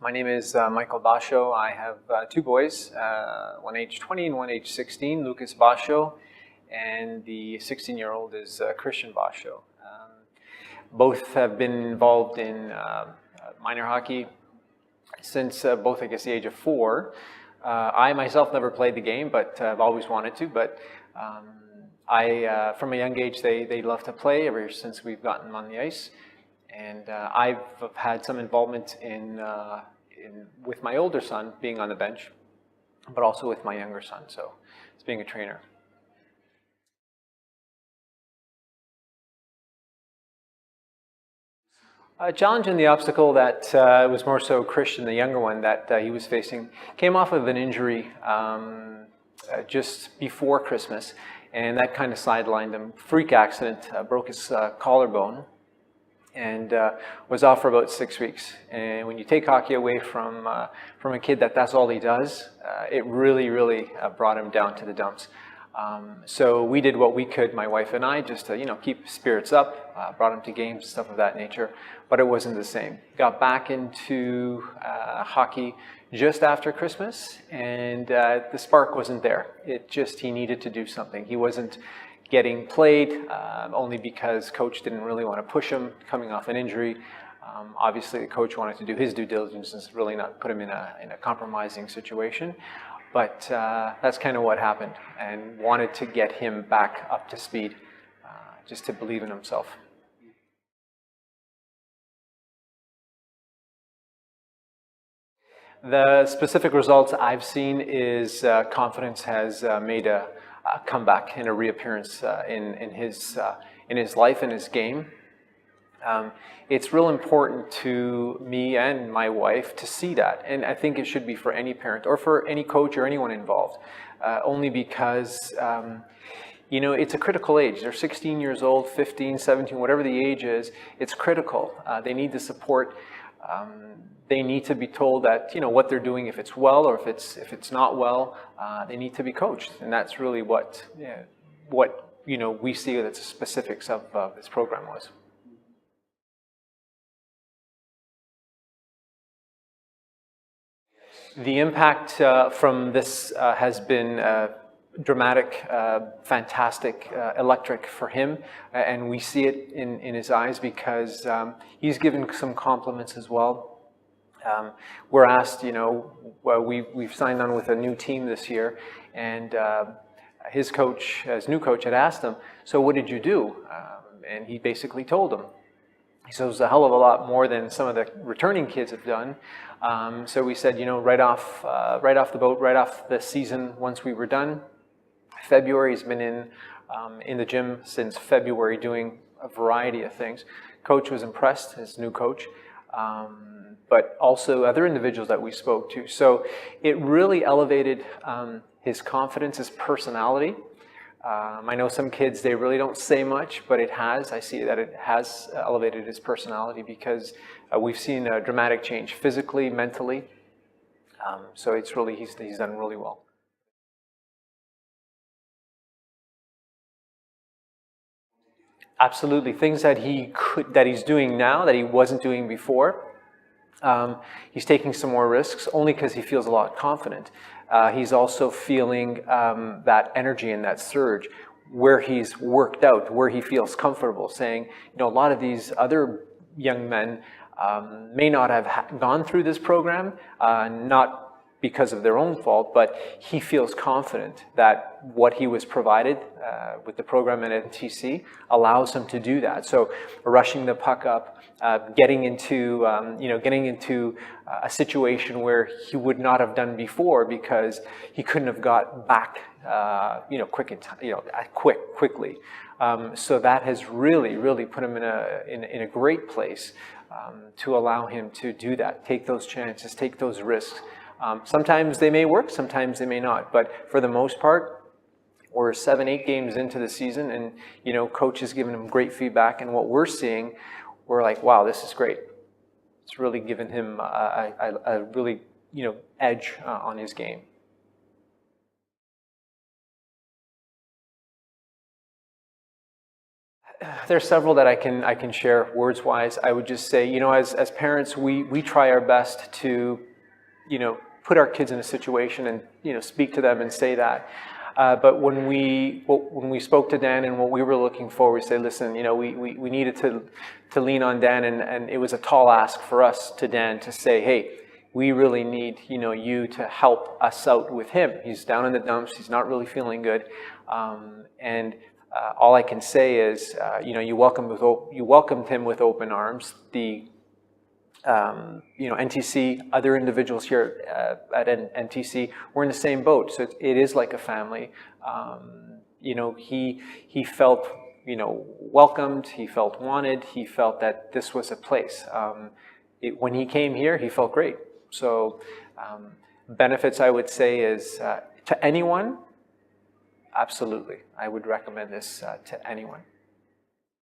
My name is Michael Bascio. I have two boys, one age 20 and one age 16, Lucas Bascio, and the 16-year-old is Christian Bascio. Both have been involved in minor hockey since both, I guess, the age of 4. I myself never played the game, but I've always wanted to. But from a young age, they love to play ever since we've gotten them on the ice. And I've had some involvement with my older son being on the bench, but also with my younger son, so it's being a trainer. Challenge and the obstacle that was more so Christian, the younger one, that he was facing, came off of an injury just before Christmas, and that kind of sidelined him. Freak accident, broke his collarbone, and was off for about 6 weeks. And when you take hockey away from a kid that's all he does, it really brought him down to the dumps. So we did what we could, my wife and I, just to keep spirits up, brought him to games, stuff of that nature, but it wasn't the same. Got back into hockey just after Christmas, and the spark wasn't there. He needed to do something. He wasn't getting played only because coach didn't really want to push him coming off an injury. Obviously the coach wanted to do his due diligence and really not put him in a compromising situation. But that's kind of what happened, and wanted to get him back up to speed, just to believe in himself. The specific results I've seen is confidence has made a comeback and a reappearance in his life and his game. It's real important to me and my wife to see that, and I think it should be for any parent or for any coach or anyone involved, only because it's a critical age. They're 16 years old, 15, 17, whatever the age is. It's critical. They need the support. They need to be told that what they're doing, if it's well or if it's not well, they need to be coached, and that's really what we see that the specifics of this program was. The impact from this has been dramatic, fantastic, electric for him, and we see it in his eyes because he's given some compliments as well. We're asked, we've signed on with a new team this year, and his new coach had asked him, "So what did you do?" And he basically told him. He says, a hell of a lot more than some of the returning kids have done. So we said, right off the boat, right off the season, once we were done, February, he's been in the gym since February doing a variety of things. Coach was impressed, his new coach, but also other individuals that we spoke to. So it really elevated his confidence, his personality. I know some kids, they really don't say much, but I see that it has elevated his personality because we've seen a dramatic change physically, mentally. So it's really, he's done really well. Absolutely, things that he's doing now that he wasn't doing before. He's taking some more risks only because he feels a lot confident. He's also feeling that energy and that surge where he's worked out, where he feels comfortable, saying, a lot of these other young men may not have gone through this program, not because of their own fault, but he feels confident that what he was provided with the program at NTC allows him to do that. So rushing the puck up, getting into a situation where he would not have done before because he couldn't have got back quickly. So that has really put him in a great place to allow him to do that, take those chances, take those risks. Sometimes they may work, sometimes they may not, but for the most part, we're 7-8 games into the season, and coach has given him great feedback, and what we're seeing, we're like, wow, this is great. It's really given him a really edge on his game. there's several that I can share words wise. I would just say, as parents, we try our best to, put our kids in a situation and, speak to them and say that. But when we spoke to Dan and what we were looking for, we said, listen, we needed to lean on Dan, and it was a tall ask for us to Dan to say, hey, we really need, you to help us out with him. He's down in the dumps. He's not really feeling good. All I can say is, you welcomed him with open arms. The NTC, other individuals here at NTC, we're in the same boat. So it is like a family. He felt, welcomed. He felt wanted. He felt that this was a place. When he came here, he felt great. So benefits, I would say, is to anyone, absolutely. I would recommend this to anyone.